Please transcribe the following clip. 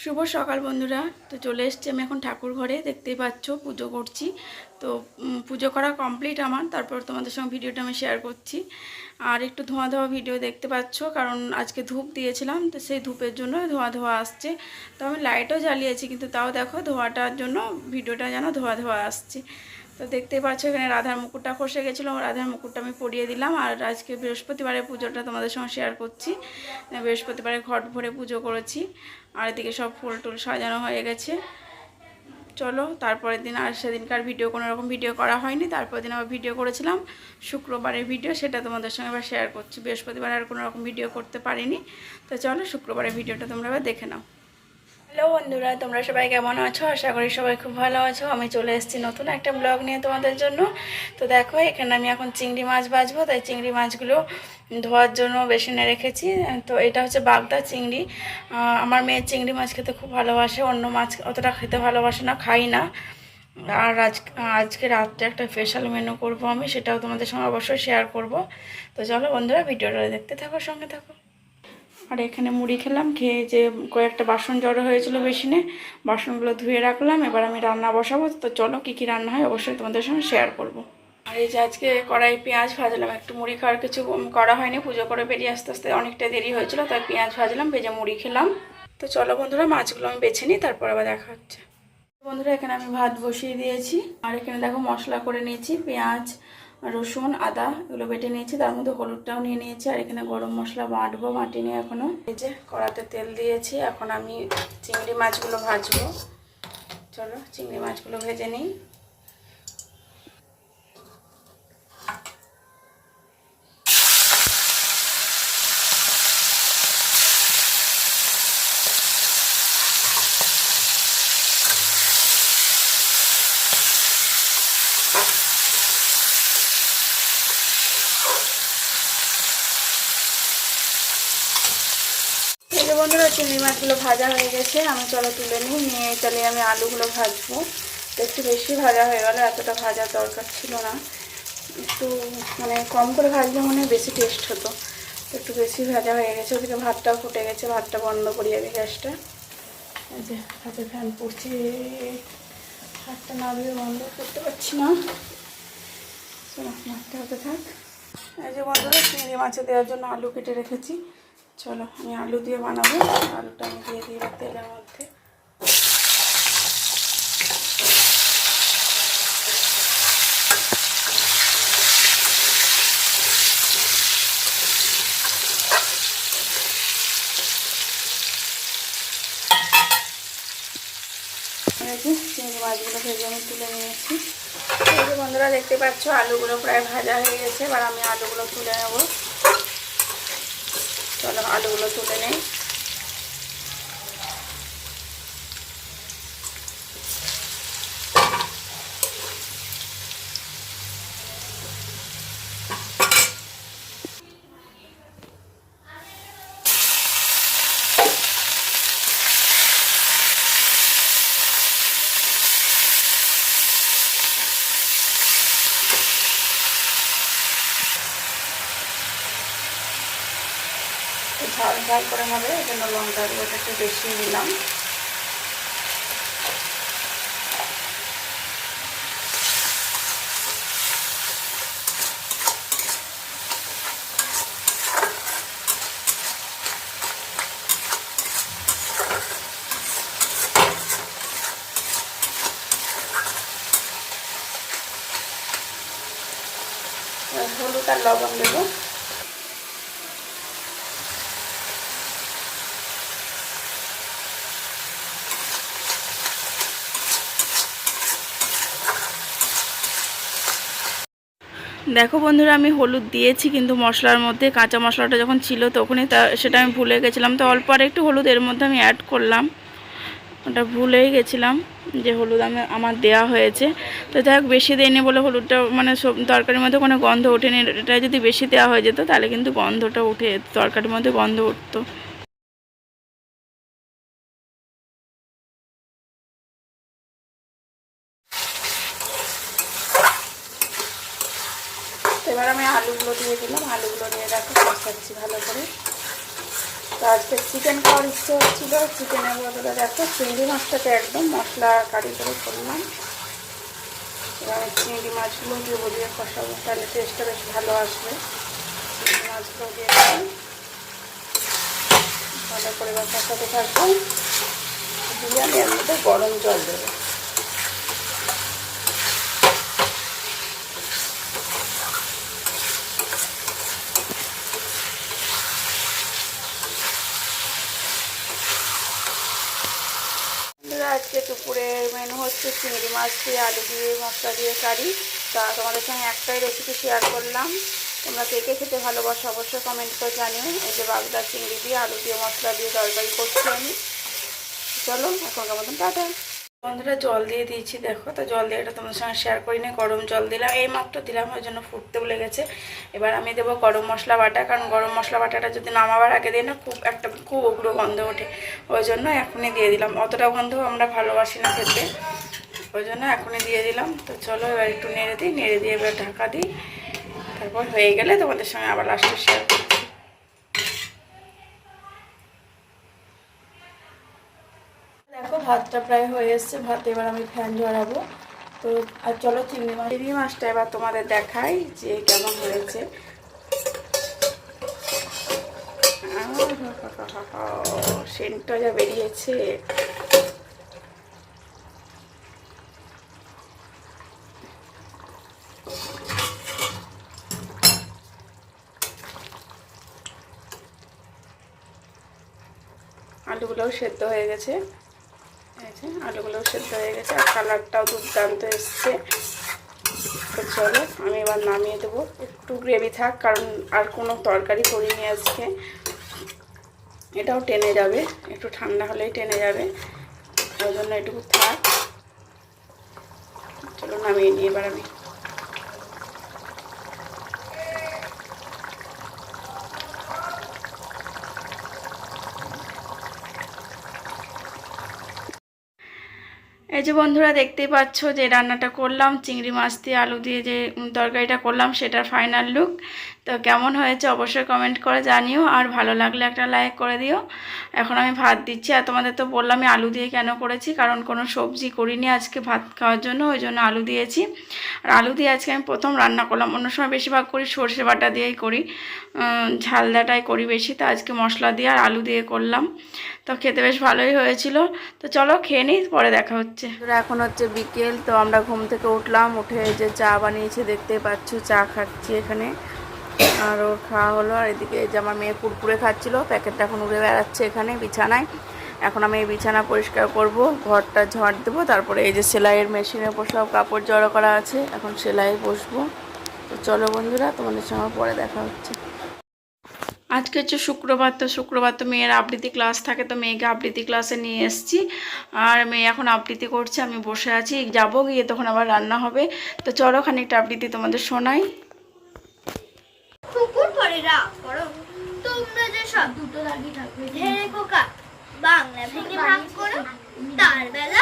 শুভ সকাল বন্ধুরা। তো চলে এসেছি আমি এখন ঠাকুর ঘরে, দেখতেই পাচ্ছ পুজো করছি। তো পুজো করা কমপ্লিট আমার, তারপর তোমাদের সঙ্গে ভিডিওটা আমি শেয়ার করছি। আর একটু ধোঁয়া ধোঁয়া ভিডিও দেখতে পাচ্ছ, কারণ আজকে ধূপ দিয়েছিলাম, তো সেই ধূপের জন্য ধোঁয়া ধোঁয়া আসছে। তো আমি লাইটও জ্বালিয়েছি, কিন্তু তাও দেখো ধোঁয়াটার জন্য ভিডিওটা যেন ধোঁয়া ধোঁয়া আসছে। তো দেখতেই পাচ্ছ এখানে রাধার মুকুটটা খসে গেছিলো, রাধার মুকুটটা আমি পরিয়ে দিলাম। আর আজকে বৃহস্পতিবারের পুজোটা তোমাদের সঙ্গে শেয়ার করছি। বৃহস্পতিবারে ঘট ভরে পুজো করেছি, আর এদিকে সব ফুল টুল সাজানো হয়ে গেছে। চলো তারপরের দিন, আর সেদিনকার ভিডিও কোনো রকম ভিডিও করা হয়নি, তারপরের দিন আবার ভিডিও করেছিলাম শুক্রবারের ভিডিও, সেটা তোমাদের সঙ্গে আবার শেয়ার করছি। বৃহস্পতিবার আর কোনো রকম ভিডিও করতে পারিনি। তো চলো শুক্রবারের ভিডিওটা তোমরা আবার দেখে নাও। হ্যালো বন্ধুরা, তোমরা সবাই কেমন আছো? আশা করি সবাই খুব ভালো আছো। আমি চলে এসেছি নতুন একটা ব্লগ নিয়ে তোমাদের জন্য। তো দেখো এখানে আমি এখন চিংড়ি মাছ ভাজবো, তাই চিংড়ি মাছগুলো ধোয়ার জন্য বেসিনে রেখেছি। তো এটা হচ্ছে বাগদা চিংড়ি। আমার মেয়ে চিংড়ি মাছ খেতে খুব ভালোবাসে, অন্য মাছ অতটা খেতে ভালোবাসে না, খাই না। আর আজকে রাত্রে একটা স্পেশাল মেনু করব আমি, সেটাও তোমাদের সঙ্গে অবশ্যই শেয়ার করব। তো চলো বন্ধুরা ভিডিওটা দেখতে থাকো, সঙ্গে থাকো। আর এখানে মুড়ি খেলাম, খেয়ে যে কয়েকটা বাসন জড়ো হয়েছিল বেসিনে, বাসনগুলো ধুয়ে রাখলাম। এবার আমি রান্না বসাবো। তো চলো কী কী রান্না হয় অবশ্যই তোমাদের সঙ্গে শেয়ার করব। আর এই যে আজকে কড়াই পেঁয়াজ ভাজলাম, একটু মুড়ি খাওয়ার কিছু করা হয়নি, পুজো করে বেরিয়ে আস্তে আস্তে অনেকটা দেরি হয়েছিল, তাই পেঁয়াজ ভাজলাম, ভেজে মুড়ি খেলাম। তো চলো বন্ধুরা মাছগুলো আমি বেছে নিই, তারপর আবার দেখা হচ্ছে। বন্ধুরা এখানে আমি ভাত বসিয়ে দিয়েছি, আর এখানে দেখো মশলা করে নিয়েছি, পেঁয়াজ রসুন আদা এগুলো বেটে নিয়েছি, তার মধ্যে হলুদটাও নিয়ে নিয়েছি। আর এখানে গরম মশলা বাটবো, বাটিনি এখনো। এই যে কড়াতে তেল দিয়েছি, এখন আমি চিংড়ি মাছগুলো ভাজবো। চলো চিংড়ি মাছগুলো ভেজে নিই। বন্ধুরা চিংড়ি মাছগুলো ভাজা হয়ে গেছে, আমি চলো তুলে নিয়ে তাহলে আমি আলুগুলো ভাজবো। একটু বেশি ভাজা হয়ে গেল, এতটা ভাজার দরকার ছিল না, একটু মানে কম করে ভাজলে মনে হয় বেশি টেস্ট হতো। একটু বেশি ভাজা হয়ে গেছে। ওদিকে ভাতটাও ফুটে গেছে, ভাতটা বন্ধ করি আমি গ্যাসটা। এই যে হাতে ফ্যান পড়ছে, ভাতটা না দিয়ে বন্ধ করতে পারছি না। চলো ভাতটা হতে থাক। এই যে বন্ধুরা চিংড়ি মাছে দেওয়ার জন্য আলু কেটে রেখেছি, চলো আমি আলু দিয়ে বানাবো। আলুটা আমি দিয়ে দিই তেলের মধ্যে। চিংড়ি মাছগুলো ভেজে আমি তুলে নিয়েছি। এই যে বন্ধুরা দেখতে পাচ্ছ আলুগুলো প্রায় ভাজা হয়ে গেছে, এবার আমি আলুগুলো তুলে নেব। চলো আলুগুলো তুলে নেই। ঝাল ঝাল করে হবে, এই জন্য লঙ্কার গুঁড়োটা একটু বেশি দিলাম। হলুদ আর লবণ দেবো। দেখো বন্ধুরা আমি হলুদ দিয়েছি, কিন্তু মশলার মধ্যে কাঁচা মশলাটা যখন ছিল তখনই সেটা আমি ভুলে গেছিলাম। তো অল্প আর একটু হলুদ এর মধ্যে আমি অ্যাড করলাম, ওটা ভুলেই গেছিলাম যে হলুদ আমার দেয়া হয়েছে। তো যাই হোক বেশি দেয়নি বলে হলুদটা মানে সব তরকারির মধ্যে কোনো গন্ধ ওঠেনি। এটা যদি বেশি দেওয়া হয়ে যেত তাহলে কিন্তু গন্ধটা উঠে যেত, তরকারির মধ্যে গন্ধ উঠতো। এবার আমি আলুগুলো দিয়ে দিলাম, আলুগুলো দিয়ে রাখি কষাচ্ছি ভালো করে। তো আজকে চিকেন খাওয়ার ইচ্ছে হচ্ছিলো, চিকেনের বদলে দেখো চিংড়ি মাছটাকে একদম মশলা কারি করে করলাম। এবার চিংড়ি মাছগুলো দিয়ে কষাবো, তাহলে টেস্টটা বেশ ভালো আসবে। চিংড়ি মাছগুলো দিয়ে ভালো করে এবার কষাতে থাকবো। দিয়ে আমি এর মধ্যে গরম জল দেবো। আজকে দুপুরের মেনু হচ্ছে চিংড়ি মাছ দিয়ে আলু দিয়ে মশলা দিয়ে কারি। তা তোমাদের সঙ্গে একটাই রেসিপি শেয়ার করলাম। তোমরা কে কে খেতে ভালোবাসো অবশ্যই কমেন্ট করে জানিও। এই যে বাগদা চিংড়ি দিয়ে আলু দিয়ে মশলা দিয়ে তরকারি করছি আমি। চলো এখনকার মতন টাটা। বন্ধুরা জল দিয়ে দিয়েছি, দেখো। তো জল দিয়ে এটা তোমাদের সঙ্গে শেয়ার করি না, গরম জল দিলাম, এই মাত্র দিলাম, ওই জন্য ফুটতেও লেগেছে। এবার আমি দেবো গরম মশলা বাটা, কারণ গরম মশলা বাটাটা যদি নামাবার আগে দিই না খুব উগ্র গন্ধ ওঠে, ওই জন্য এখনই দিয়ে দিলাম। অতটা গন্ধ আমরা ভালোবাসি না খেতে, ওই জন্য এখনই দিয়ে দিলাম। তো চলো এবার একটু নেড়ে দিই, নেড়ে দিয়ে এবার ঢাকা দিই, তারপর হয়ে গেলে তোমাদের সঙ্গে আবার লাস্টে শেয়ার করছি। দেখো ভাতটা প্রায় হয়ে এসছে, ভাত এবার আমি ফ্যান ঝরাবো। তো আর চলো চিংড়ি মাছটা এবার তোমাদের দেখাই যে কেমন হয়েছে। সেন্টটা যা বেরিয়েছে, আলুগুলোও সেদ্ধ হয়ে গেছে, আলুগুলোও সেদ্ধ হয়ে গেছে আর কালারটাও দুর্দান্ত এসছে। তো চলো আমি এবার নামিয়ে দেবো। একটু গ্রেভি থাক, কারণ আর কোনো তরকারি করিনি আজকে, এটাও টেনে যাবে, একটু ঠান্ডা হলেই টেনে যাবে, ওই জন্য এটুকু থাক। চলো নামিয়ে নিয়ে এবার আমি। এই যে বন্ধুরা দেখতেই পাচ্ছ যে রান্নাটা করলাম, চিংড়ি মাছ দিয়ে আলু দিয়ে যে তরকারিটা করলাম সেটার ফাইনাল লুক। তো কেমন হয়েছে অবশ্যই কমেন্ট করে জানিও, আর ভালো লাগলে একটা লাইক করে দিও। এখন আমি ভাত দিচ্ছি, আর তোমাদের তো বললাম আমি আলু দিয়ে কেন করেছি, কারণ কোনো সবজি করিনি আজকে ভাত খাওয়ার জন্য, ওই জন্য আলু দিয়েছি। আর আলু দিয়ে আজকে আমি প্রথম রান্না করলাম, অন্য সময় বেশিরভাগ করি সর্ষে বাটা দিয়েই করি, ঝালদাটাই করি বেশি, তো আজকে মশলা দিয়ে আর আলু দিয়ে করলাম। তো খেতে বেশ ভালোই হয়েছিল। তো চলো খেয়ে নিই, পরে দেখা হচ্ছে। এখন হচ্ছে বিকেল, তো আমরা ঘুম থেকে উঠলাম, উঠে যে চা বানিয়েছে দেখতে পাচ্ছ, চা খাচ্ছি এখানে, আর ওর খাওয়া হলো। আর এদিকে যে আমার মেয়ে কুরকুরে খাচ্ছিল, প্যাকেটটা এখন উড়ে বেড়াচ্ছে এখানে বিছানায়। এখন আমি এই বিছানা পরিষ্কার করব, ঘরটা ঝাড় দেবো, তারপরে এই যে সেলাইয়ের মেশিনের উপর সব কাপড় জড়ো করা আছে, এখন সেলাই বসবো। তো চলো বন্ধুরা তোমাদের সঙ্গে পরে দেখা হচ্ছে। আজকে হচ্ছে শুক্রবার, তো শুক্রবার তো মেয়ের আবৃত্তি ক্লাস থাকে, তো মেয়েকে আবৃত্তি ক্লাসে নিয়ে এসেছি, আর মেয়ে এখন আবৃত্তি করছে, আমি বসে আছি, যাবো গিয়ে তখন আবার রান্না হবে। তো চলো খানিকটা আবৃত্তি তোমাদের শোনাই। তোমরা যে সব দুটো দাগি থাকবে বাংলা ভেঙে ভাগ করো, তার বেলা